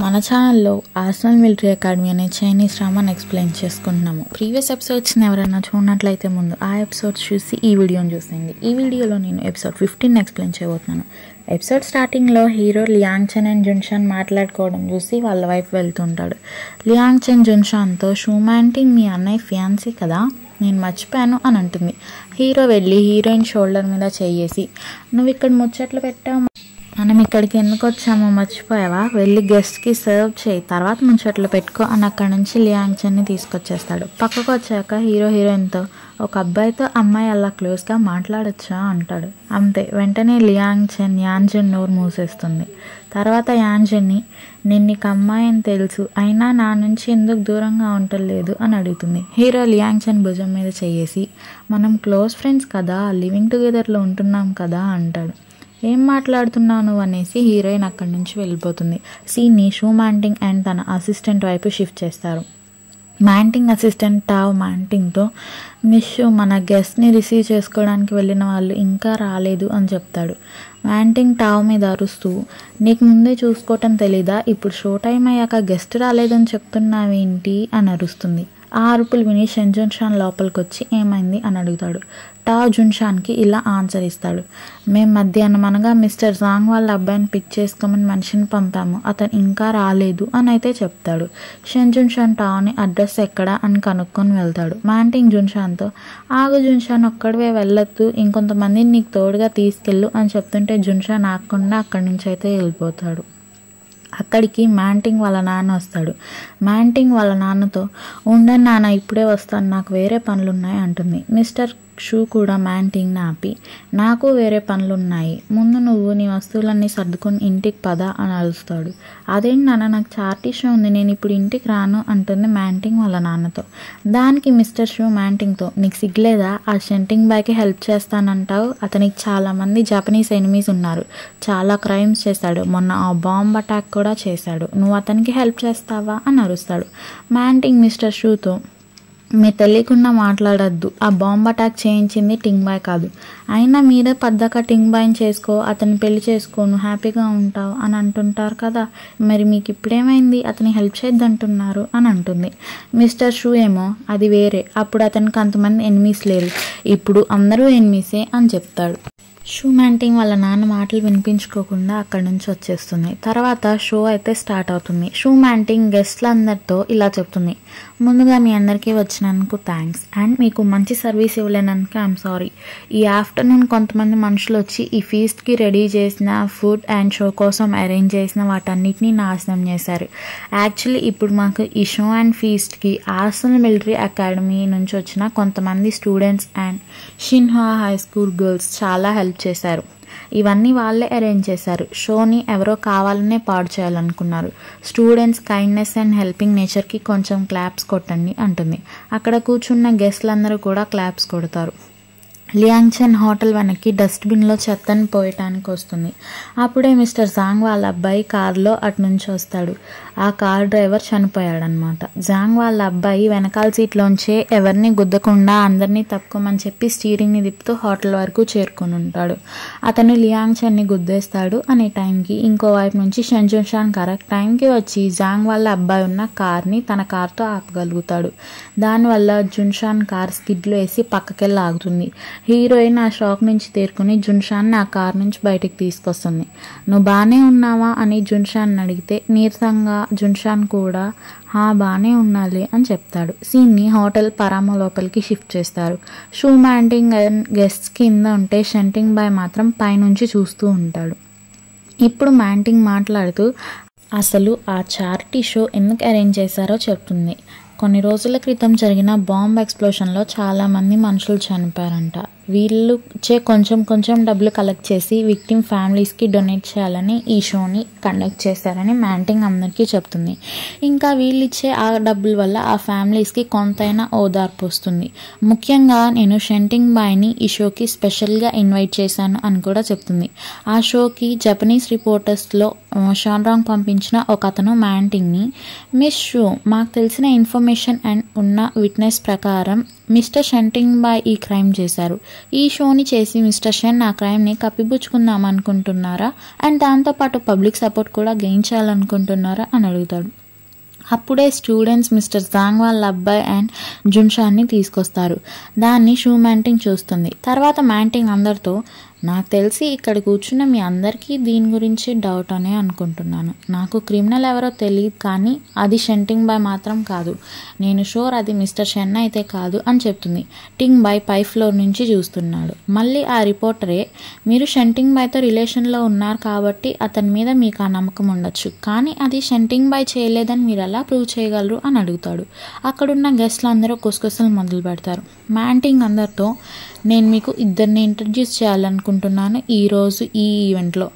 మన ఛానల్లో arsenal military academy అనే చైనీస్ డ్రామాని ఎక్స్ప్లెయిన్ చేసుకుంటున్నాము. ప్రీవియస్ ఎపిసోడ్స్ని ఎవరైనా చూడనట్లయితే ముందు ఆ ఎపిసోడ్స్ చూసి ఈ వీడియోని చూసేయండి. ఈ వీడియోలో నేను ఎపిసోడ్ 15 ఎక్స్ప్లెయిన్ చేయబోతున్నాను. ఎపిసోడ్ స్టార్టింగ్లో హీరో లియాంగ్ చెన్ అండ్ జున్షాన్ మాట్లాడుకోవడం చూసి వాళ్ళ వైపు వెళ్తుంటాడు. లియాంగ్ చెన్ జున్షాన్తో షూమాంటింగ్ మీ అన్నయ్య ఫియాన్సీ కదా, నేను మర్చిపోయాను అని అంటుంది. హీరో వెళ్ళి హీరోయిన్ షోల్డర్ మీద చేయేసి, నువ్వు ఇక్కడ ముచ్చట్లు పెట్టావు, మనం ఇక్కడికి ఎందుకు వచ్చామో మర్చిపోయావా, వెళ్ళి గెస్ట్కి సర్వ్ చేయి, తర్వాత ముచ్చట్లు పెట్టుకో అని అక్కడి నుంచి లియాంగ్ చెన్ని తీసుకొచ్చేస్తాడు. పక్కకు వచ్చాక హీరోయిన్తో, ఒక అబ్బాయితో అమ్మాయి అలా క్లోజ్గా మాట్లాడొచ్చా అంటాడు. అంతే, వెంటనే లియాంగ్ చెన్ యాన్జెన్ నోరు మూసేస్తుంది. తర్వాత యాన్జెన్ని, నేను నీకు అమ్మాయి అని తెలుసు, అయినా నా నుంచి ఎందుకు దూరంగా ఉండలేదు అని అడుగుతుంది. హీరో లియాంగ్ చెన్ భుజం మీద చేయేసి, మనం క్లోజ్ ఫ్రెండ్స్ కదా, లివింగ్ టుగెదర్లో ఉంటున్నాం కదా అంటాడు. ఏం మాట్లాడుతున్నావు నువ్వు అనేసి హీరోయిన్ అక్కడి నుంచి వెళ్ళిపోతుంది. సీన్ని షూ మ్యాంటింగ్ అండ్ తన అసిస్టెంట్ వైపు షిఫ్ట్ చేస్తారు. మ్యాంటింగ్ అసిస్టెంట్ టావ్ మ్యాంటింగ్తో, మిస్ షూ, మన గెస్ట్ని రిసీవ్ చేసుకోవడానికి వెళ్ళిన వాళ్ళు ఇంకా రాలేదు అని చెప్తాడు. మ్యాంటింగ్ టావ్ మీద అరుస్తూ, నీకు ముందే చూసుకోవటం తెలీదా, ఇప్పుడు షో టైం అయ్యాక గెస్ట్ రాలేదని చెప్తున్నావేంటి అని అరుస్తుంది. ఆ అరుపులు విని జున్షాన్ లోపలికి వచ్చి ఏమైంది అని అడుగుతాడు. టావ్ జున్షాన్కి ఇలా ఆన్సర్ ఇస్తాడు, మేము మధ్యాహ్నం అనగా మిస్టర్ జాంగ్ వాళ్ళ అబ్బాయిని పిక్ చేసుకోమని మనిషిని పంపాము, అతను ఇంకా రాలేదు అని అయితే చెప్తాడు. జున్షాన్ టావ్ని అడ్రస్ ఎక్కడా అని కనుక్కొని వెళ్తాడు. మ్యాంటింగ్ జున్షాన్తో, ఆగు జున్షాన్, ఒక్కడివే వెళ్ళొద్దు, ఇంకొంతమందిని నీకు తోడుగా తీసుకెళ్ళు అని చెప్తుంటే జున్షాన్ ఆగకుండా అక్కడి నుంచి అయితే వెళ్ళిపోతాడు. అక్కడికి మ్యాంటింగ్ వాళ్ళ నాన్న వస్తాడు. మ్యాంటింగ్ వాళ్ళ నాన్నతో, ఉండని నాన్న, ఇప్పుడే వస్తాను, నాకు వేరే పనులున్నాయి అంటుంది. మిస్టర్ షూ కూడా మ్యాంటింగ్ని ఆపి, నాకు వేరే పనులున్నాయి, ముందు నువ్వు నీ వస్తువులన్నీ సర్దుకొని ఇంటికి పద అని అరుస్తాడు. అదేంటి నాన్న, నాకు చార్టీ షో ఉంది, నేను ఇప్పుడు ఇంటికి రాను అంటుంది మ్యాంటింగ్ వాళ్ళ నాన్నతో. దానికి మిస్టర్ షూ మ్యాంటింగ్తో, నీకు సిగ్లేదా, ఆ షెంటింగ్ బాయ్కి హెల్ప్ చేస్తానంటావు, అతనికి చాలామంది జపనీస్ ఎనిమీస్ ఉన్నారు, చాలా క్రైమ్స్ చేశాడు, మొన్న ఆ బాంబ్ అటాక్ కూడా చేశాడు, నువ్వు అతనికి హెల్ప్ చేస్తావా అని అరుస్తాడు. మ్యాంటింగ్ మిస్టర్ షూతో, మీరు తెలియకుండా మాట్లాడద్దు, ఆ బాంబ్ అటాక్ చేయించింది టింగ్ బాయ్ కాదు, అయినా మీరే పద్దాక టింగ్ బాయ్ని చేసుకో, అతన్ని పెళ్లి చేసుకోను, హ్యాపీగా ఉంటావు అని అంటుంటారు కదా, మరి మీకు ఇప్పుడేమైంది, అతని హెల్ప్ చేద్దంటున్నారు అని అంటుంది. మిస్టర్ షూ ఏమో, అది వేరే, అప్పుడు అతనికి అంతమంది ఎనిమీస్ లేరు, ఇప్పుడు అందరూ ఎనిమీసే అని చెప్తాడు. షూ మ్యాంటింగ్ వాళ్ళ నాన్న మాటలు వినిపించుకోకుండా అక్కడి నుంచి వచ్చేస్తుంది. తర్వాత షో అయితే స్టార్ట్ అవుతుంది. షూ మ్యాంటింగ్ గెస్ట్లందరితో ఇలా చెప్తుంది, ముందుగా మీ అందరికీ వచ్చినందుకు థ్యాంక్స్, అండ్ మీకు మంచి సర్వీస్ ఇవ్వలేనందుకు ఐఎమ్ సారీ. ఈ ఆఫ్టర్నూన్ కొంతమంది మనుషులు వచ్చి ఈ ఫీస్ట్కి రెడీ చేసిన ఫుడ్ అండ్ షో కోసం అరేంజ్ చేసిన వాటన్నిటినీ నాశనం చేశారు. యాక్చువల్లీ ఇప్పుడు మాకు ఈ షో అండ్ ఫీస్ట్కి ఆర్సనల్ మిలిటరీ అకాడమీ నుంచి వచ్చిన కొంతమంది students and Shinhwa high school girls చాలా హెల్ప్ చేశారు. ఇవన్నీ వాళ్ళే అరేంజ్ చేశారు. షోని ఎవరో కావాలనే పాడు చేయాలనుకున్నారు. స్టూడెంట్స్ కైండ్నెస్ అండ్ హెల్పింగ్ నేచర్కి కొంచెం క్లాప్స్ కొట్టండి అంటుంది. అక్కడ కూర్చున్న గెస్ట్లందరూ కూడా క్లాప్స్ కొడతారు. లియాంగ్ చెన్ హోటల్ వెనక్కి డస్ట్బిన్లో చెత్తను పోయటానికి వస్తుంది. అప్పుడే మిస్టర్ జాంగ్ వాళ్ళ అబ్బాయి కారులో అటు నుంచి వస్తాడు. ఆ కార్ డ్రైవర్ చనిపోయాడనమాట. జాంగ్ వాళ్ళ అబ్బాయి వెనకాల సీట్లోంచే ఎవరిని గుద్దకుండా అందరినీ తప్పుకోమని చెప్పి స్టీరింగ్ని తిప్పుతూ హోటల్ వరకు చేరుకొని ఉంటాడు. అతను లియాంగ్ చెన్ని గుద్దేస్తాడు. అనే టైంకి ఇంకోవైపు నుంచి జున్షాన్ కరెక్ట్ టైంకి వచ్చి జాంగ్ వాళ్ళ అబ్బాయి ఉన్న కార్ని తన కార్తో ఆపగలుగుతాడు. దానివల్ల జున్షాన్ కార్ స్కిడ్లో వేసి పక్కకెళ్ళి ఆగుతుంది. హీరోయిన్ ఆ షాక్ నుంచి తేరుకుని జున్షాన్ని ఆ కార్ నుంచి బయటికి తీసుకొస్తుంది. నువ్వు బాగానే ఉన్నావా అని జున్షాన్ అడిగితే నీరసంగా జున్షాన్ కూడా బాగానే ఉండాలి అని చెప్తాడు. సీన్ని హోటల్ పరామో లోపలికి షిఫ్ట్ చేస్తారు. షూ మ్యాంటింగ్ గెస్ట్స్ కింద ఉంటే షెంటింగ్ బాయ్ మాత్రం పైనుంచి చూస్తూ ఉంటాడు. ఇప్పుడు మ్యాంటింగ్ మాట్లాడుతూ అసలు ఆ చారిటీ షో ఎందుకు అరేంజ్ చేశారో చెప్తుంది. కొన్ని రోజుల క్రితం జరిగిన బాంబ్ ఎక్స్ప్లోషన్లో చాలామంది మనుషులు చనిపోయారంట. వీళ్ళు కొంచెం డబ్బులు కలెక్ట్ చేసి విక్టిమ్ ఫ్యామిలీస్కి డొనేట్ చేయాలని ఈ షోని కండక్ట్ చేశారని మ్యాంటింగ్ అందరికీ చెప్తుంది. ఇంకా వీళ్ళు ఇచ్చే ఆ డబ్బుల వల్ల ఆ ఫ్యామిలీస్కి కొంతైనా ఓదార్పు వస్తుంది. ముఖ్యంగా నేను షెంటింగ్ బాయ్ని ఈ షోకి స్పెషల్గా ఇన్వైట్ చేశాను అని కూడా చెప్తుంది. ఆ షోకి జపనీస్ రిపోర్టర్స్లో షాన్రాంగ్ పంపించిన ఒక అతను మ్యాంటింగ్ని, మిస్ షూ, మాకు తెలిసిన ఇన్ఫర్మేషన్ అండ్ ఉన్న విట్నెస్ ప్రకారం మిస్టర్ షెంటింగ్ బాయ్ ఈ క్రైమ్ చేశారు. ఈ షోని చేసి మిస్టర్ షెన్ ఆ క్రైమ్ని కప్పిపుచ్చుకుందాం అనుకుంటున్నారా అండ్ దాంతోపాటు పబ్లిక్ సపోర్ట్ కూడా గెయిన్ చేయాలనుకుంటున్నారా అని అడుగుతాడు. అప్పుడే స్టూడెంట్స్ మిస్టర్ జాంగ్ వాళ్ళ అబ్బాయి అండ్ జున్షాన్ని తీసుకొస్తారు. దాన్ని షూ మ్యాంటింగ్ చూస్తుంది. తర్వాత మ్యాంటింగ్ అందరితో, నాకు తెలిసి ఇక్కడ కూర్చున్న మీ అందరికీ దీని గురించి డౌట్ అనే అనుకుంటున్నాను. నాకు క్రిమినల్ ఎవరో తెలియదు, కానీ అది షెంటింగ్ బాయ్ మాత్రం కాదు. నేను షూర్ అది మిస్టర్ షెన్ అయితే కాదు అని చెప్తుంది. టింగ్ బాయ్ పై ఫ్లోర్ నుంచి చూస్తున్నాడు. మళ్ళీ ఆ రిపోర్టరే, మీరు షెంటింగ్ బాయ్తో రిలేషన్లో ఉన్నారు కాబట్టి అతని మీద మీకు ఆ నమ్మకం ఉండొచ్చు, కానీ అది షెంటింగ్ బాయ్ చేయలేదని మీరు ఎలా ప్రూవ్ చేయగలరు అని అడుగుతాడు. అక్కడున్న గెస్ట్లు అందరూ కుసకుసలు మొదలు పెడతారు. మ్యాంటింగ్ అందరితో, నేను మీకు ఇద్దరిని ఇంట్రడ్యూస్ చేయాలనుకుంటున్నాను ఈరోజు ఈ ఈవెంట్లో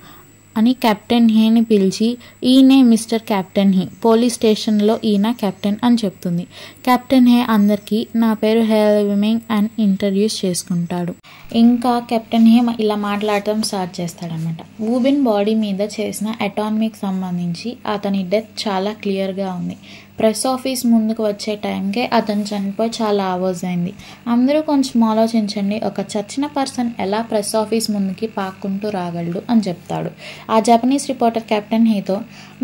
అని కెప్టెన్ హేని పిలిచి, ఈయనే మిస్టర్ కెప్టెన్ హే, పోలీస్ స్టేషన్లో ఈయన కెప్టెన్ అని చెప్తుంది. కెప్టెన్ హే అందరికీ నా పేరు హెల్విమింగ్ అని ఇంట్రడ్యూస్ చేసుకుంటాడు. ఇంకా కెప్టెన్ హే ఇలా మాట్లాడటం స్టార్ట్ చేస్తాడనమాట. వూబిన్ బాడీ మీద చేసిన అటామిక్ సంబంధించి అతని డెత్ చాలా క్లియర్గా ఉంది. ప్రెస్ ఆఫీస్ ముందుకు వచ్చే టైంకే అతను చనిపోయి చాలా అవర్స్ అయింది. అందరూ కొంచెం ఆలోచించండి, ఒక చచ్చిన పర్సన్ ఎలా ప్రెస్ ఆఫీస్ ముందుకి పాక్కుంటూ రాగలడు అని చెప్తాడు. ఆ జపనీస్ రిపోర్టర్ కెప్టెన్ హేతో,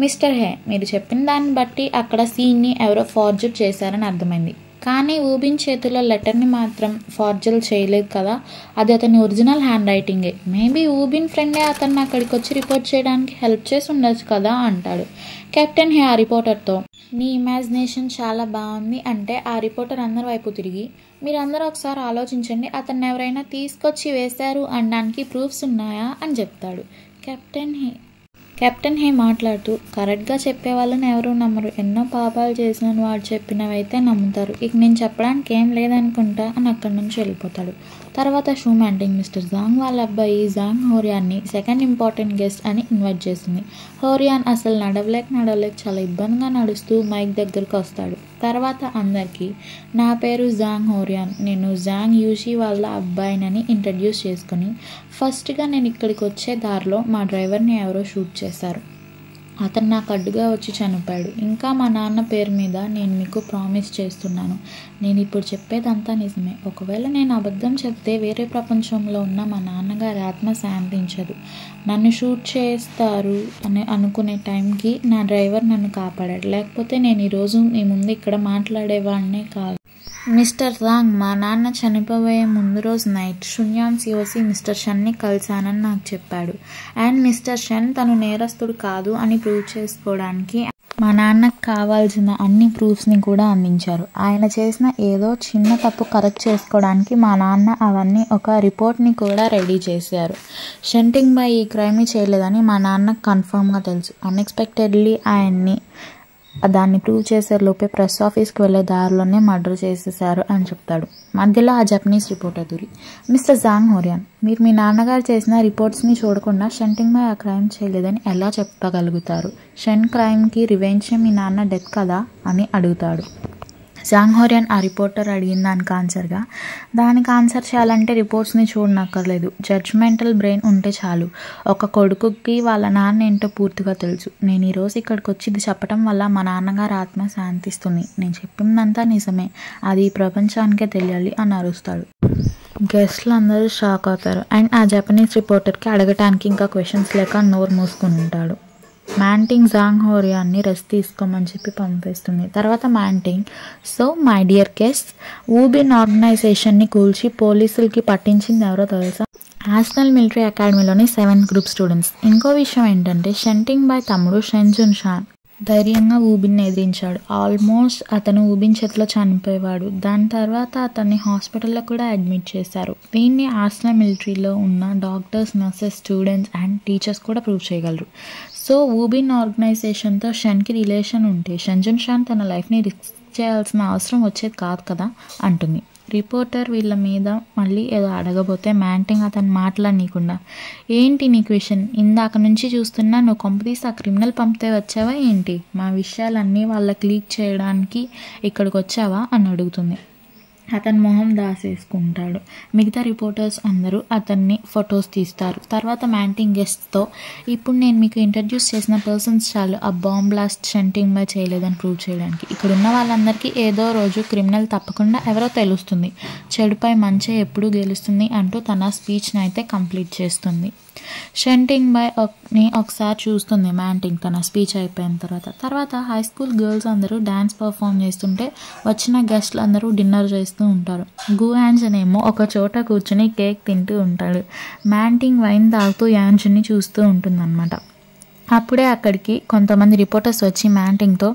మిస్టర్ హే, మీరు చెప్పిన దాన్ని బట్టి అక్కడ సీన్ని ఎవరో ఫార్జర్ చేశారని అర్థమైంది, కానీ ఊబిన్ చేతిలో లెటర్ని మాత్రం ఫార్జర్ చేయలేదు కదా, అది అతని ఒరిజినల్ హ్యాండ్ రైటింగే. మేబీ ఊబిన్ ఫ్రెండే అతన్ని అక్కడికి వచ్చి రిపోర్ట్ చేయడానికి హెల్ప్ చేసి ఉండొచ్చు కదా అంటాడు. కెప్టెన్ హే ఆ రిపోర్టర్తో, నీ ఇమాజినేషన్ చాలా బాగుంది అంటే ఆ రిపోర్టర్ అందరి వైపు తిరిగి, మీరందరూ ఒకసారి ఆలోచించండి, అతన్ని ఎవరైనా తీసుకొచ్చి వేశారు అనడానికి ప్రూఫ్స్ ఉన్నాయా అని చెప్తాడు. కెప్టెన్ హే మాట్లాడుతూ, కరెక్ట్గా చెప్పే వాళ్ళని ఎవరూ నమ్మరు, ఎన్నో పాపాలు చేసిన వాడు చెప్పినవైతే నమ్ముతారు, ఇక నేను చెప్పడానికి ఏం లేదనుకుంటా అని అక్కడి నుంచి వెళ్ళిపోతాడు. తర్వాత షూ మ్యాంటింగ్ మిస్టర్ జాంగ్ వాళ్ళ అబ్బాయి జాంగ్ హోరియాన్ని సెకండ్ ఇంపార్టెంట్ గెస్ట్ అని ఇన్వైట్ చేసింది. హోరియాన్ అసలు నడవలేక చాలా ఇబ్బందిగా నడుస్తూ మైక్ దగ్గరకు వస్తాడు. తర్వాత అందరికీ, నా పేరు జాంగ్ హోరియాన్, నేను జాంగ్ యూషి వాళ్ళ అబ్బాయినని ఇంట్రడ్యూస్ చేసుకుని, ఫస్ట్గా నేను ఇక్కడికి వచ్చే దారిలో మా డ్రైవర్ని ఎవరో షూట్ చేశారు, అతను నాకు అడ్డుగా వచ్చి చనిపోయాడు. ఇంకా మా నాన్న పేరు మీద నేను మీకు ప్రామిస్ చేస్తున్నాను, నేను ఇప్పుడు చెప్పేదంతా నిజమే. ఒకవేళ నేను అబద్ధం చెప్తే వేరే ప్రపంచంలో ఉన్న మా నాన్నగారి ఆత్మ శాంతించదు, నన్ను షూట్ చేస్తారు అని అనుకునే టైంకి నా డ్రైవర్ నన్ను కాపాడాడు, లేకపోతే నేను ఈరోజు మీ ముందు ఇక్కడ మాట్లాడేవాడినే కాదు. మిస్టర్ జాంగ్, మా నాన్న చనిపోయే ముందు రోజు నైట్ షున్యాన్ సియోసి మిస్టర్ షెన్ని కలిశానని నాకు చెప్పాడు. అండ్ మిస్టర్ షెన్ తను నేరస్తుడు కాదు అని ప్రూవ్ చేసుకోవడానికి మా నాన్నకు కావాల్సిన అన్ని ప్రూఫ్స్ని కూడా అందించారు. ఆయన చేసిన ఏదో చిన్న తప్పు కరెక్ట్ చేసుకోవడానికి మా నాన్న అవన్నీ ఒక రిపోర్ట్ని కూడా రెడీ చేశారు. షెంటింగ్ బాయ్ ఈ క్రైమ్ని చేయలేదని మా నాన్నకు కన్ఫర్మ్గా తెలుసు. అన్ఎక్స్పెక్టెడ్లీ ఆయన్ని దాన్ని ప్రూవ్ చేసే లోపే ప్రెస్ ఆఫీస్కి వెళ్ళే దారిలోనే మర్డర్ చేసేసారు అని చెప్తాడు. మధ్యలో ఆ జపనీస్ రిపోర్టర్ దూరి, మిస్టర్ జాంగ్ హోరియాన్, మీరు మీ నాన్నగారు చేసిన రిపోర్ట్స్ని చూడకుండా షెంటింగ్ బాయ్ ఆ క్రైమ్ చేయలేదని ఎలా చెప్పగలుగుతారు? షెన్ క్రైమ్కి రివెంజ్ మీ నాన్న డెత్ కదా అని అడుగుతాడు. జాంగ్ హోరియాన్ ఆ రిపోర్టర్ అడిగిన దానికి ఆన్సర్ చేయాలంటే రిపోర్ట్స్ని చూడనక్కర్లేదు, జడ్జ్మెంటల్ బ్రెయిన్ ఉంటే చాలు. ఒక కొడుకుకి వాళ్ళ నాన్న ఏంటో పూర్తిగా తెలుసు. నేను ఈరోజు ఇక్కడికి వచ్చి ఇది చెప్పడం వల్ల మా నాన్నగారు ఆత్మ శాంతిస్తుంది. నేను చెప్పిందంతా నిజమే, అది ప్రపంచానికే తెలియాలి అని అరుస్తాడు. గెస్ట్లు అందరూ షాక్ అవుతారు. అండ్ ఆ జపనీస్ రిపోర్టర్కి అడగటానికి ఇంకా క్వశ్చన్స్ లేక నోరు మూసుకుని ఉంటాడు. మ్యాంటింగ్ జాంగ్ హోరియాన్ని రెస్ట్ తీసుకోమని చెప్పి పంపిస్తుంది. తర్వాత మ్యాంటింగ్, సో మై డియర్ గెస్ట్, ఊబిన్ ఆర్గనైజేషన్ని కూల్చి పోలీసులకి పట్టించింది ఎవరో తెలుసా? నేషనల్ మిలిటరీ అకాడమీలోని 7th గ్రూప్ స్టూడెంట్స్. ఇంకో విషయం ఏంటంటే షెంటింగ్ బాయ్ తమ్ముడు షెన్ జున్షాన్ ధైర్యంగా ఊబిన్ని ఎదిరించాడు. ఆల్మోస్ట్ అతను ఊబిన్ చేతిలో చనిపోయేవాడు. దాని తర్వాత అతన్ని హాస్పిటల్లో కూడా అడ్మిట్ చేశారు. దీన్ని ఆర్సెనల్ మిలిటరీలో ఉన్న doctors, nurses, students and teachers కూడా ప్రూవ్ చేయగలరు. సో ఊబిన్ ఆర్గనైజేషన్తో షెన్కి రిలేషన్ ఉంటే షెన్ జున్షాన్ తన లైఫ్ని రిస్క్ చేయాల్సిన అవసరం వచ్చేది కాదు కదా అంటుంది. రిపోర్టర్ వీళ్ళ మీద మళ్ళీ ఏదో అడగబోతే మ్యాంటింగ్ అతను మాట్లాడనీయకుండా, ఏంటి నీ క్వశ్చన్? ఇందాక నుంచి చూస్తున్నా నువ్వు కొంపదీసి ఆ క్రిమినల్ పంపితే వచ్చావా ఏంటి? మా విషయాలన్నీ వాళ్ళకి లీక్ చేయడానికి ఇక్కడికి వచ్చావా అని అడుగుతుంది. అతని మొహం దాసేసుకుంటాడు. మిగతా రిపోర్టర్స్ అందరూ అతన్ని ఫొటోస్ తీస్తారు. తర్వాత మ్యాంటింగ్ గెస్ట్తో, ఇప్పుడు నేను మీకు ఇంట్రడ్యూస్ చేసిన పర్సన్స్ చాలు ఆ బాంబ్ బ్లాస్ట్ షంటింగ్ బై చేయలేదని ప్రూవ్ చేయడానికి. ఇక్కడ ఉన్న వాళ్ళందరికీ ఏదో రోజు క్రిమినల్ తప్పకుండా ఎవరో తెలుస్తుంది, చెడుపై మంచి ఎప్పుడూ గెలుస్తుంది అంటూ తన స్పీచ్ని అయితే కంప్లీట్ చేస్తుంది. షంటింగ్ బై ని ఒకసారి చూస్తుంది మ్యాంటింగ్ తన స్పీచ్ అయిపోయిన తర్వాత హై స్కూల్ గర్ల్స్ అందరూ డ్యాన్స్ పర్ఫామ్ చేస్తుంటే వచ్చిన గెస్ట్లు అందరూ డిన్నర్ చేస్తూ ఉంటారు. గు యాంజన్ ఏమో ఒక చోట కూర్చుని కేక్ తింటూ ఉంటాడు. మ్యాంటింగ్ వైన్ తాగుతూ యాంజన్ని చూస్తూ ఉంటుందన్నమాట. అప్పుడే అక్కడికి కొంతమంది రిపోర్టర్స్ వచ్చి మ్యాంటింగ్తో,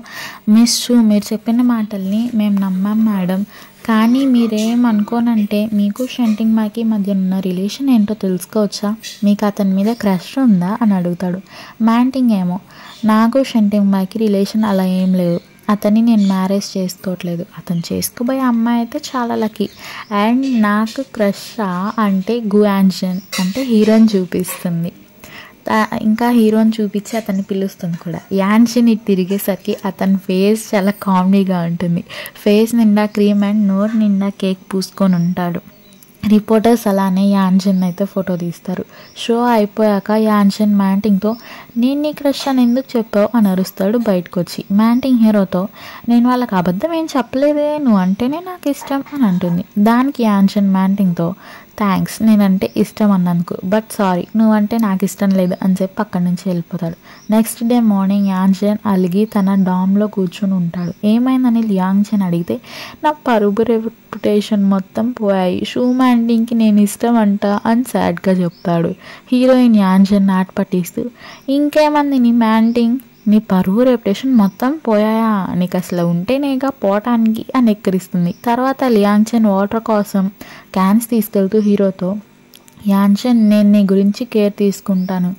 మిస్ షూ, మీరు చెప్పిన మాటల్ని మేము నమ్మాం మేడం, కానీ మీరేమనుకోనంటే మీకు షంటింగ్ బాయ్కి మధ్య ఉన్న రిలేషన్ ఏంటో తెలుసుకోవచ్చా, మీకు అతని మీద క్రష్ ఉందా అని అడుగుతాడు. మ్యాంటింగ్ ఏమో, నాకు షంటింగ్ బాయ్కి రిలేషన్ అలా ఏం లేదు, అతన్ని నేను మ్యారేజ్ చేసుకోవట్లేదు, అతను చేసుకోబోయే అమ్మాయి అయితే చాలా లక్కీ, అండ్ నాకు క్రషా అంటే గు యాంజన్ అంటే హీరోని చూపిస్తుంది. ఇంకా హీరోని చూపించి అతన్ని పిలుస్తుంది కూడా. యాంజన్ తిరిగేసరికి అతని ఫేస్ చాలా కామెడీగా ఉంటుంది. ఫేస్ నిండా క్రీమ్ అండ్ నోరు నిండా కేక్ పూసుకొని ఉంటాడు. రిపోర్టర్స్ అలానే యాంజన్ అయితే ఫోటో తీస్తారు. షో అయిపోయాక యాంజన్ మ్యాంటింగ్తో, నేను నీ క్రష్ అని ఎందుకు చెప్పావు అని అరుస్తాడు బయటకు వచ్చి. మ్యాంటింగ్ హీరోతో, నేను వాళ్ళకి అబద్ధం ఏం చెప్పలేదే, నువ్వు అంటేనే నాకు ఇష్టం అని అంటుంది. దానికి యాంజన్ మ్యాంటింగ్తో, థ్యాంక్స్ నేనంటే ఇష్టం అన్నందుకు, బట్ సారీ నువ్వంటే నాకు ఇష్టం లేదు అని చెప్పి అక్కడి నుంచి వెళ్ళిపోతాడు. నెక్స్ట్ డే మార్నింగ్ యాంజన్ అలిగి తన డామ్లో కూర్చుని ఉంటాడు. ఏమైందని యాంజన్ అడిగితే, నా పరుగు రెప్యుటేషన్ మొత్తం పోయాయి, షూ మ్యాంటింగ్కి నేను ఇష్టం అంట అని సాడ్గా చెప్తాడు. హీరోయిన్ యాంజన్ నాట్ పట్టిస్తూ, ఇంకేమంది నీ మ్యాంటింగ్, నీ పరువు రెప్యుటేషన్ మొత్తం పోయాయా, నీకు అసలు ఉంటేనేగా పోవటానికి అని ఎక్కిరిస్తుంది. తర్వాత యాంజన్ వాటర్ కోసం క్యాన్స్ తీసుకెళ్తూ హీరోతో, యాంజన్ నేను నీ గురించి కేర్ తీసుకుంటాను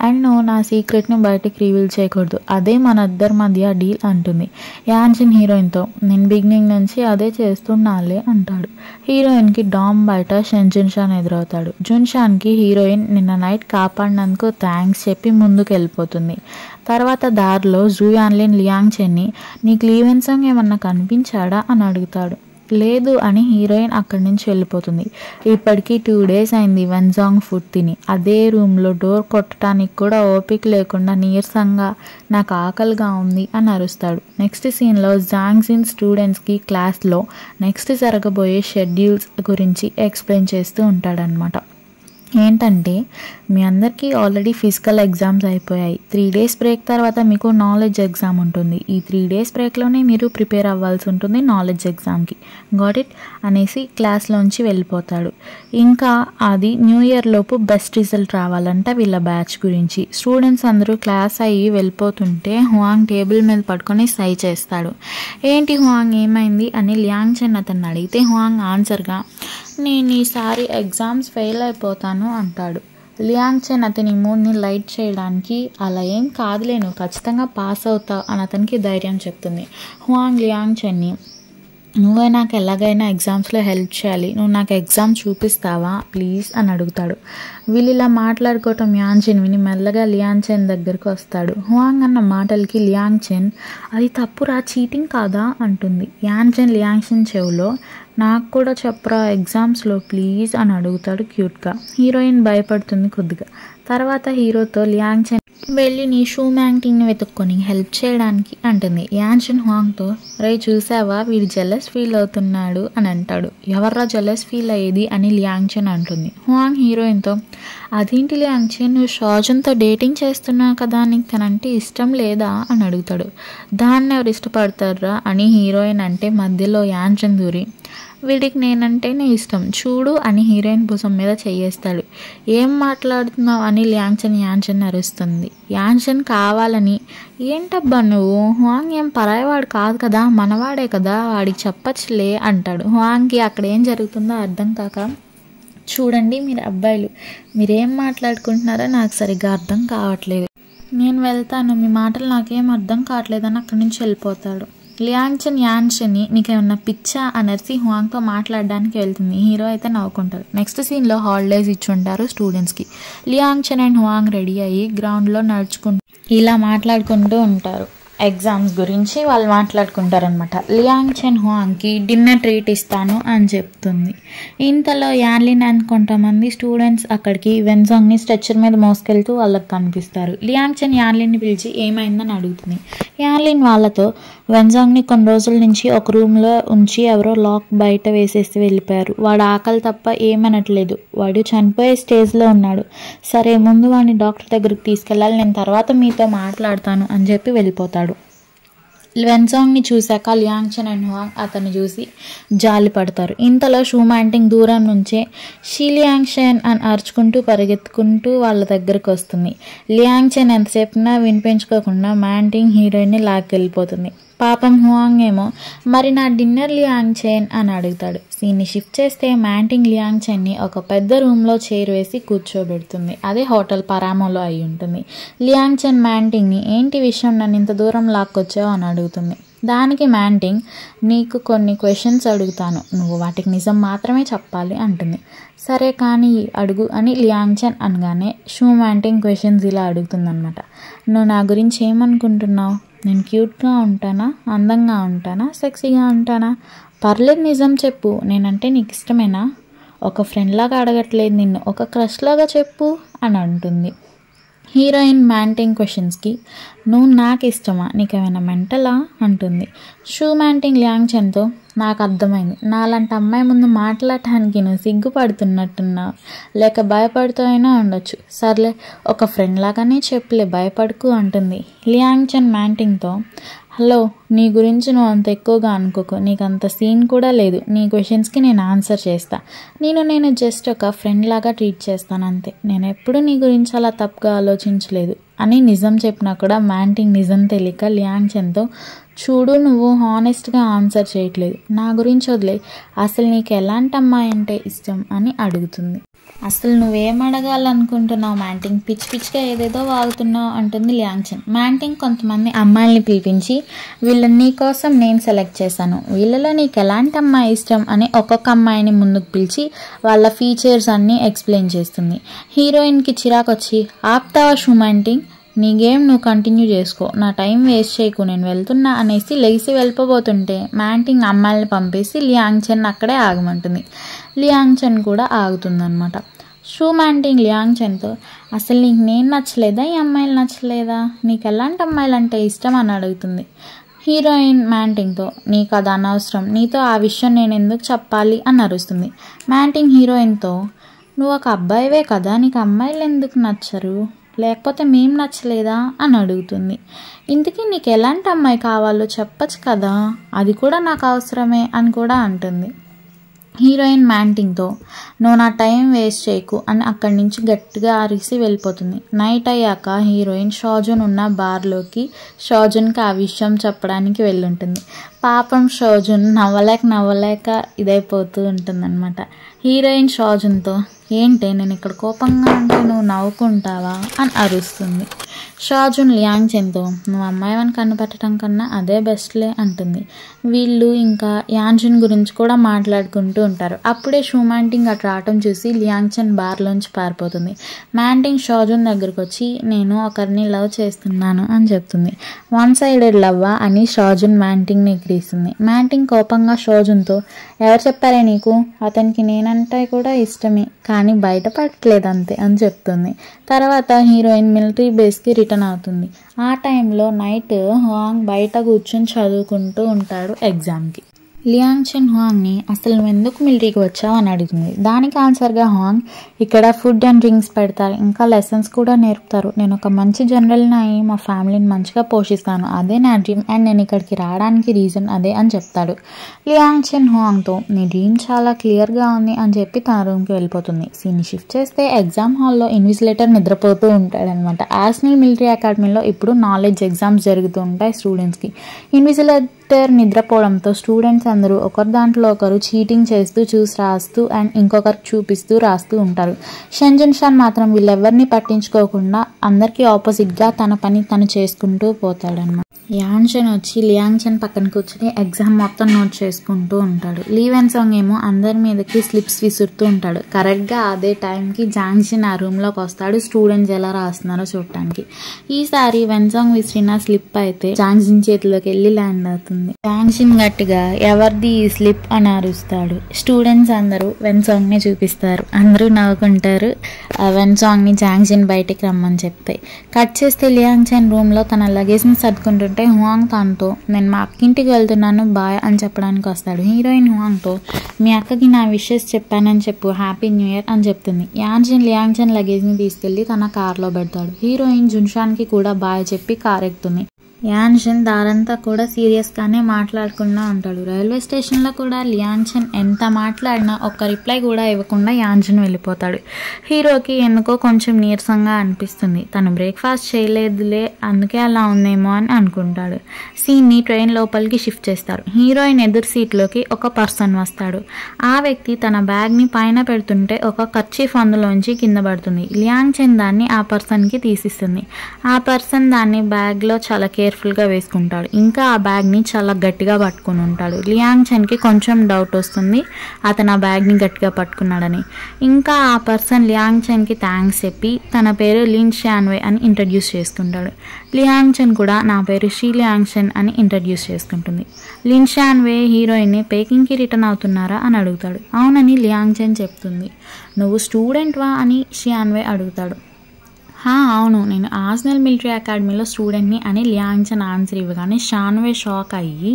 అండ్ నువ్వు నా సీక్రెట్ని బయటకు రివీల్ చేయకూడదు, అదే మన ఇద్దరి మధ్య డీల్ అంటుంది. యాంజన్ హీరోయిన్తో, నేను బిగినింగ్ నుంచి అదే చేస్తున్నాలే అంటాడు. హీరోయిన్కి డామ్ బయట జున్షాన్ ఎదురవుతాడు. జున్షాన్కి హీరోయిన్ నిన్న నైట్ కాపాడినందుకు థ్యాంక్స్ చెప్పి ముందుకు వెళ్ళిపోతుంది. తర్వాత దారిలో జూయాన్లిన్ లియాంగ్చెన్ని, నీకు లీవెన్ సాంగ్ ఏమన్నా కనిపించాడా అని అడుగుతాడు. లేదు అని హీరోయిన్ అక్కడి నుంచి వెళ్ళిపోతుంది. ఇప్పటికీ 2 days అయింది వెన్జాంగ్ ఫుడ్ తిని. అదే రూమ్లో డోర్ కొట్టడానికి కూడా ఓపిక లేకుండా నీరసంగా నాకు ఆకలిగా ఉంది అని అరుస్తాడు. నెక్స్ట్ సీన్లో జాంగ్జిన్ స్టూడెంట్స్కి క్లాస్లో నెక్స్ట్ జరగబోయే షెడ్యూల్స్ గురించి ఎక్స్ప్లెయిన్ చేస్తూ ఉంటాడనమాట. ఏంటంటే మీ అందరికీ ఆల్రెడీ ఫిజికల్ ఎగ్జామ్స్ అయిపోయాయి, 3 days బ్రేక్ తర్వాత మీకు నాలెడ్జ్ ఎగ్జామ్ ఉంటుంది. ఈ 3 days బ్రేక్లోనే మీరు ప్రిపేర్ అవ్వాల్సి ఉంటుంది నాలెడ్జ్ ఎగ్జామ్కి, గాట్ ఇట్ అనేసి క్లాస్లోంచి వెళ్ళిపోతాడు. ఇంకా అది న్యూ ఇయర్ లోపు బెస్ట్ రిజల్ట్ రావాలంట వీళ్ళ బ్యాచ్ గురించి. స్టూడెంట్స్ అందరూ క్లాస్ అయ్యి వెళ్ళిపోతుంటే హువాంగ్ టేబుల్ మీద పట్టుకొని సై చేస్తాడు. ఏంటి హువాంగ్ ఏమైంది అని లియాంగ్చెన్ అతన్ని అడిగితే హువాంగ్ ఆన్సర్గా, నేను ఈసారి ఎగ్జామ్స్ ఫెయిల్ అయిపోతాను అంటాడు. లియాంగ్చెన్ అతని మూడ్ని లైట్ చేయడానికి, అలా ఏం కాదులే నువ్వు ఖచ్చితంగా పాస్ అవుతావు అని అతనికి ధైర్యం చెప్తుంది. హువాంగ్ లియాంగ్చెన్ని, నువ్వే నాకు ఎలాగైనా ఎగ్జామ్స్లో హెల్ప్ చేయాలి, నువ్వు నాకు ఎగ్జామ్ చూపిస్తావా ప్లీజ్ అని అడుగుతాడు. వీళ్ళు ఇలా మాట్లాడుకోవటం యాంజన్ విని మెల్లగా లియాంగ్చెన్ దగ్గరకు వస్తాడు. హువాంగ్ అన్న మాటలకి లియాంగ్చెన్, అది తప్పురా, చీటింగ్ కాదా అంటుంది. యాంజన్ లియాంగ్చెన్ చెవులో, నాకు కూడా చెప్పరా ఎగ్జామ్స్లో ప్లీజ్ అని అడుగుతాడు క్యూట్గా. హీరోయిన్ భయపడుతుంది కొద్దిగా. తర్వాత హీరోతో లియాంగ్చెన్ వెళ్ళి నీ షూ మ్యాంటింగ్ని వెతుక్కొని హెల్ప్ చేయడానికి అంటుంది. యాంజన్ హువాంగ్తో, రే చూసావా వీడు జెలస్ ఫీల్ అవుతున్నాడు అని అంటాడు. ఎవర్రా జెలస్ ఫీల్ అయ్యేది అని లియాంగ్చెన్ అంటుంది. హువాంగ్ హీరోయిన్తో, అదేంటి లియాంగ్చెన్ నువ్వు షాజన్తో డేటింగ్ చేస్తున్నావు కదా, నీకు తనంటే ఇష్టం లేదా అని అడుగుతాడు. దాన్ని ఎవరు ఇష్టపడతారా అని హీరోయిన్ అంటే మధ్యలో యాంజన్ దూరి, వీడికి నేనంటేనే ఇష్టం చూడు అని హీరోయిన్ భుజం మీద చెయ్యేస్తాడు. ఏం మాట్లాడుతున్నావు అని యాంజన్ అరుస్తుంది. యాంజన్ కావాలని, ఏంటబ్బా నువ్వు, హువాంగ్ ఏం పరాయవాడు కాదు కదా, మనవాడే కదా, వాడికి చెప్పచ్చులే అంటాడు. హువాంగ్కి అక్కడ ఏం జరుగుతుందో అర్థం కాక, చూడండి మీరు అబ్బాయిలు మీరేం మాట్లాడుకుంటున్నారో నాకు సరిగ్గా అర్థం కావట్లేదు, నేను వెళ్తాను, మీ మాటలు నాకేం అర్థం కావట్లేదని అక్కడి నుంచి వెళ్ళిపోతాడు. లియాంగ్చెన్ యాంజన్ని, నీకేమన్నా పిచ్చా అనర్సి హువాంగ్తో మాట్లాడడానికి వెళ్తుంది. హీరో అయితే నవ్వుకుంటారు. నెక్స్ట్ సీన్లో హాలిడేస్ ఇచ్చుంటారు స్టూడెంట్స్కి. లియాంగ్చెన్ అండ్ హువాంగ్ రెడీ అయ్యి గ్రౌండ్లో నడుచుకుంటూ ఇలా మాట్లాడుకుంటూ ఉంటారు. ఎగ్జామ్స్ గురించి వాళ్ళు మాట్లాడుకుంటారనమాట. లియాంగ్ చెన్ హువాంగ్కి డిన్నర్ ట్రీట్ ఇస్తాను అని చెప్తుంది. ఇంతలో యాన్లిన్ అండ్ కొంతమంది స్టూడెంట్స్ అక్కడికి వెన్జాంగ్ని స్ట్రెచ్చర్ మీద మోసుకెళ్తూ వాళ్ళకి కనిపిస్తారు. లియాంగ్ చెన్ యాన్లిన్ని పిలిచి ఏమైందని అడుగుతుంది. యాన్లిన్ వాళ్ళతో వెన్జాంగ్ని కొన్ని రోజుల నుంచి ఒక రూమ్లో ఉంచి ఎవరో లాక్ బయట వేసేసి వెళ్ళిపోయారు. వాడు ఆకలి తప్ప ఏమనట్లేదు. వాడు చనిపోయే స్టేజ్లో ఉన్నాడు. సరే ముందు వాడిని డాక్టర్ దగ్గరికి తీసుకెళ్ళాలి, నేను తర్వాత మీతో మాట్లాడతాను అని చెప్పి వెళ్ళిపోతాడు. వెన్జాంగ్ని చూశాక లియాంగ్ చెన్ అండ్ హువాంగ్ అతన్ని చూసి జాలి పడతారు. ఇంతలో షూ మ్యాంటింగ్ దూరం నుంచే షీ లియాంగ్ చెన్ అని అరుచుకుంటూ పరిగెత్తుకుంటూ వాళ్ళ దగ్గరకు వస్తుంది. లియాంగ్ చెన్ ఎంత చెప్పినా వినిపించుకోకుండా మ్యాంటింగ్ హీరోయిన్ని లాక్కెళ్ళిపోతుంది. పాపం హువాంగ్ ఏమో మరి నా డిన్నర్ లియాంగ్ చెన్ అని అడుగుతాడు. సీన్ని షిఫ్ట్ చేస్తే మ్యాంటింగ్ లియాంగ్ చెన్ని ఒక పెద్ద రూమ్లో చైర్ వేసి కూర్చోబెడుతుంది. అదే హోటల్ పరామోలో అయి ఉంటుంది. లియాంగ్ చెన్ మ్యాంటింగ్ని ఏంటి విషయం నన్ను ఇంత దూరం లాక్కొచ్చావు అని అడుగుతుంది. దానికి మ్యాంటింగ్ నీకు కొన్ని క్వశ్చన్స్ అడుగుతాను, నువ్వు వాటికి నిజం మాత్రమే చెప్పాలి అంటుంది. సరే కానీ అడుగు అని లియాంగ్ చెన్ అనగానే షూ మ్యాంటింగ్ క్వశ్చన్స్ ఇలా అడుగుతుందన్నమాట. నువ్వు నా గురించి ఏమనుకుంటున్నావు? నేను క్యూట్గా ఉంటానా, అందంగా ఉంటానా, సెక్సీగా ఉంటానా? పర్లేదు నిజం చెప్పు. నేనంటే నీకు ఇష్టమేనా? ఒక ఫ్రెండ్ లాగా అడగట్లేదు నిన్ను, ఒక క్రష్ లాగా చెప్పు అని అంటుంది. హీరోయిన్ మ్యాంటింగ్ క్వశ్చన్స్కి నువ్వు నాకు ఇష్టమా, నీకేమైనా మెంటలా అంటుంది. షూ మ్యాంటింగ్ లియాంగ్ చెన్తో నాకు అర్థమైంది, నాలాంటి అమ్మాయి ముందు మాట్లాడటానికి నువ్వు సిగ్గుపడుతున్నట్టున్నావు, లేక భయపడుతూ అయినా ఉండొచ్చు. సర్లే ఒక ఫ్రెండ్ లాగానే చెప్పులే, భయపడుకు అంటుంది. లియాంగ్ చెన్ మ్యాంటింగ్తో హలో, నీ గురించి నువ్వు అంత ఎక్కువగా అనుకోకు, నీకు అంత సీన్ కూడా లేదు. నీ క్వశ్చన్స్కి నేను ఆన్సర్ చేస్తా. నేను జస్ట్ ఒక ఫ్రెండ్ లాగా ట్రీట్ చేస్తాను అంతే. నేను ఎప్పుడు నీ గురించి అలా తప్పుగా ఆలోచించలేదు అని నిజం చెప్పినా కూడా మ్యాంటింగ్ నిజం తెలియక లియాంగ్ చెన్తో చూడు నువ్వు హానెస్ట్గా ఆన్సర్ చేయట్లేదు, నా గురించి వదిలే, అసలు నీకు ఎలాంటి అమ్మాయి అంటే ఇష్టం అని అడుగుతుంది. అసలు నువ్వేం అడగాలనుకుంటున్నావు మ్యాంటింగ్, పిచ్చి పిచ్చిగా ఏదేదో వాగుతున్నావు అంటుంది లియాంగ్ చెన్. మ్యాంటింగ్ కొంతమంది అమ్మాయిల్ని పిలిపించి వీళ్ళని నీ కోసం నేను సెలెక్ట్ చేశాను, వీళ్ళలో నీకు ఎలాంటి అమ్మాయి ఇష్టం అని ఒక్కొక్క అమ్మాయిని ముందుకు పిలిచి వాళ్ళ ఫీచర్స్ అన్నీ ఎక్స్ప్లెయిన్ చేస్తుంది. హీరోయిన్కి చిరాకు వచ్చి ఆప్తావా షూ మ్యాంటింగ్, నీ గేమ్ నువ్వు కంటిన్యూ చేసుకో, నా టైం వేస్ట్ చేయకు, నేను వెళ్తున్నా అనేసి లెగిసి వెళ్ళిపోబోతుంటే మ్యాంటింగ్ అమ్మాయిని పంపేసి లియాంగ్ చెన్ అక్కడే ఆగమంటుంది. లియాంగ్ చెన్ కూడా ఆగుతుందన్నమాట. షూ మ్యాంటింగ్ లియాంగ్ చెన్తో అసలు నీకు నేను నచ్చలేదా, ఈ అమ్మాయిలు నచ్చలేదా, నీకు ఎలాంటి అమ్మాయిలు అంటే ఇష్టం అని అడుగుతుంది. హీరోయిన్ మ్యాంటింగ్తో నీకు అది అనవసరం, నీతో ఆ విషయం నేను ఎందుకు చెప్పాలి అని అరుస్తుంది. మ్యాంటింగ్ హీరోయిన్తో నువ్వు ఒక అబ్బాయివే కదా, నీకు అమ్మాయిలు ఎందుకు నచ్చరు, లేకపోతే మేం నచ్చలేదా అని అడుగుతుంది. ఇంతకీ నీకు ఎలాంటి అమ్మాయి కావాలో చెప్పచ్చు కదా, అది కూడా నాకు అవసరమే అని కూడా అంటుంది. హీరోయిన్ మ్యాంటింగ్తో నువ్వు నా టైం వేస్ట్ చేయకు అని అక్కడి నుంచి గట్టిగా అరిసి వెళ్ళిపోతుంది. నైట్ అయ్యాక హీరోయిన్ షాజున్ ఉన్న బార్లోకి షాజున్కి ఆ విషయం చెప్పడానికి వెళ్ళుంటుంది. పాపం షాజున్ నవ్వలేక ఇదైపోతూ ఉంటుందన్నమాట. హీరోయిన్ షాజున్తో ఏంటి నేను ఇక్కడ కోపంగా ఉంటే నువ్వు నవ్వుకుంటావా అని అరుస్తుంది. షాజున్ లియాంగ్ చెన్తో నువ్వు అమ్మాయిని కనిపెట్టడం కన్నా అదే బెస్ట్లే అంటుంది. వీళ్ళు ఇంకా యాంజున్ గురించి కూడా మాట్లాడుకుంటూ ఉంటారు. అప్పుడే షూ మ్యాంటింగ్ అటు రావటం చూసి లియాంగ్ చెన్ బార్లోంచి పారిపోతుంది. మ్యాంటింగ్ షాజున్ దగ్గరకు వచ్చి నేను ఒకరిని లవ్ చేస్తున్నాను అని చెప్తుంది. వన్ సైడెడ్ లవ్వా అని షాజున్ మ్యాంటింగ్ని ఎక్కిరిస్తుంది. మ్యాంటింగ్ కోపంగా షాజున్తో ఎవరు చెప్పారే నీకు, అతనికి నేనంటే కూడా ఇష్టమే కానీ బయటపడట్లేదు అంతే అని చెప్తుంది. తర్వాత హీరోయిన్ మిలిటరీ బేస్కి రిటర్న్ అవుతుంది. ఆ టైంలో నైట్ హువాంగ్ బయట కూర్చొని చదువుకుంటూ ఉంటాడు ఎగ్జామ్కి. లియాంగ్ చెన్ హువాంగ్ని అసలు నువ్వు ఎందుకు మిలిటరీకి వచ్చావు అని అడుగుతుంది. దానికి ఆన్సర్గా హువాంగ్ ఇక్కడ ఫుడ్ అండ్ డ్రింక్స్ పెడతారు, ఇంకా లెసన్స్ కూడా నేర్పుతారు, నేను ఒక మంచి జనరల్ని అయ్యి మా ఫ్యామిలీని మంచిగా పోషిస్తాను, అదే నా డ్రీమ్ అండ్ నేను ఇక్కడికి రావడానికి రీజన్ అదే అని చెప్తాడు. లియాంగ్ చెన్ హువాంగ్తో నీ డ్రీమ్ చాలా క్లియర్గా ఉంది అని చెప్పి తన రూమ్కి వెళ్ళిపోతుంది. సీన్ని షిఫ్ట్ చేస్తే ఎగ్జామ్ హాల్లో ఇన్విజిలేటర్ నిద్రపోతూ ఉంటాడనమాట. ఆర్సెనల్ మిలిటరీ అకాడమీలో ఇప్పుడు నాలెడ్జ్ ఎగ్జామ్స్ జరుగుతూ ఉంటాయి స్టూడెంట్స్కి. ఇన్విజిలేటర్ నిద్రపోవడంతో స్టూడెంట్స్ అందరూ ఒకరి దాంట్లో ఒకరు చీటింగ్ చేస్తూ చూసి రాస్తూ అండ్ ఇంకొకరికి చూపిస్తూ రాస్తూ ఉంటారు. షెంజన్ షాన్ మాత్రం వీళ్ళెవరిని పట్టించుకోకుండా అందరికీ ఆపోజిట్గా తన పని తను చేసుకుంటూ పోతాడనమాట. యాన్షన్ వచ్చి లియాంగ్చెన్ పక్కన కూర్చొని ఎగ్జామ్ మొత్తం నోట్ చేసుకుంటూ ఉంటాడు. లీ వెన్సాంగ్ ఏమో అందరి మీదకి స్లిప్స్ విసురుతూ ఉంటాడు. కరెక్ట్గా అదే టైంకి జాంగ్జిన్ ఆ రూమ్లోకి వస్తాడు స్టూడెంట్స్ ఎలా రాస్తున్నారో చూడటానికి. ఈసారి వెన్సాంగ్ విసిరిన స్లిప్ అయితే జాంగ్జిన్ చేతిలోకి వెళ్ళి ల్యాండ్ అవుతుంది. జాంగ్జిన్ గట్టిగా ఎవరిది ఈ స్లిప్ అని అరుస్తాడు. స్టూడెంట్స్ అందరూ వెన్సాంగ్ని చూపిస్తారు. అందరూ నవ్వుకుంటారు. వెన్సాంగ్ని జాంగ్జిన్ బయటికి రమ్మని చెప్తాయి. కట్ చేస్తే లియాంగ్చెన్ రూమ్లో తన లగేజ్ని సర్దుకుంటుంటే హువాంగ్ తనతో నేను మా అక్కింటికి వెళ్తున్నాను బాయ్ అని చెప్పడానికి వస్తాడు. హీరోయిన్ హువాంగ్తో మీ అక్కకి నా విషెస్ చెప్పానని చెప్పు, హ్యాపీ న్యూ ఇయర్ అని చెప్తుంది. యాన్షన్ లియాంగ్చెన్ లగేజ్ని తీసుకెళ్లి తన కార్లో పెడతాడు. హీరోయిన్ జున్షాన్కి కూడా బాయ్ చెప్పి కార్ ఎక్కుతుంది. యాన్షన్ దారంతా కూడా సీరియస్గానే మాట్లాడకుండా ఉంటాడు. రైల్వే స్టేషన్లో కూడా లియాంషన్ ఎంత మాట్లాడినా ఒక్క రిప్లై కూడా ఇవ్వకుండా యాన్షన్ వెళ్ళిపోతాడు. హీరోకి ఎందుకో కొంచెం నీరసంగా అనిపిస్తుంది. తను బ్రేక్ఫాస్ట్ చేయలేదులే అందుకే అలా ఉందేమో అని అనుకుంటాడు. సీన్ని ట్రైన్ లోపలికి షిఫ్ట్ చేస్తారు. హీరోయిన్ ఎదురు సీట్లోకి ఒక పర్సన్ వస్తాడు. ఆ వ్యక్తి తన బ్యాగ్ని పైన పెడుతుంటే ఒక కర్చీఫ్ అందులోంచి కింద పడుతుంది. లియాంగ్చెన్ దాన్ని ఆ పర్సన్కి తీసిస్తుంది. ఆ పర్సన్ దాన్ని బ్యాగ్లో చాలా కేర్ఫుల్గా వేసుకుంటాడు. ఇంకా ఆ బ్యాగ్ని చాలా గట్టిగా పట్టుకుని ఉంటాడు. లియాంగ్చెన్కి కొంచెం డౌట్ వస్తుంది అతను ఆ బ్యాగ్ని గట్టిగా పట్టుకున్నాడని. ఇంకా ఆ పర్సన్ లియాంగ్చెన్కి థ్యాంక్స్ చెప్పి తన పేరు లిన్ షాన్వే అని ఇంట్రడ్యూస్ చేసుకుంటాడు. లియాంగ్చెన్ కూడా నా పేరు షీ లియాంగ్చెన్ అని ఇంట్రడ్యూస్ చేసుకుంటుంది. లిన్ షాన్వే హీరోయిన్ని పేకింగ్కి రిటర్న్ అవుతున్నారా అని అడుగుతాడు. అవునని లియాంగ్చెన్ చెప్తుంది. నువ్వు స్టూడెంట్వా అని షాన్వే అడుగుతాడు. అవును, నేను ఆర్సెనల్ మిలిటరీ అకాడమీలో స్టూడెంట్ని అని లియాంగ్చెన్ ఆన్సర్ ఇవ్వగానే షాన్వే షాక్ అయ్యి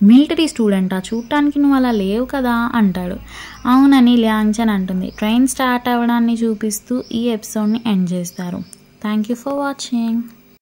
మిలిటరీ స్టూడెంటా, చూడటానికి నువ్వు అలా లేవు కదా అంటాడు. అవునని లియాంగ్చెన్ అంటుంది. ట్రైన్ స్టార్ట్ అవ్వడాన్ని చూపిస్తూ ఈ ఎపిసోడ్ని ఎండ్ చేస్తారు. Thank you for watching.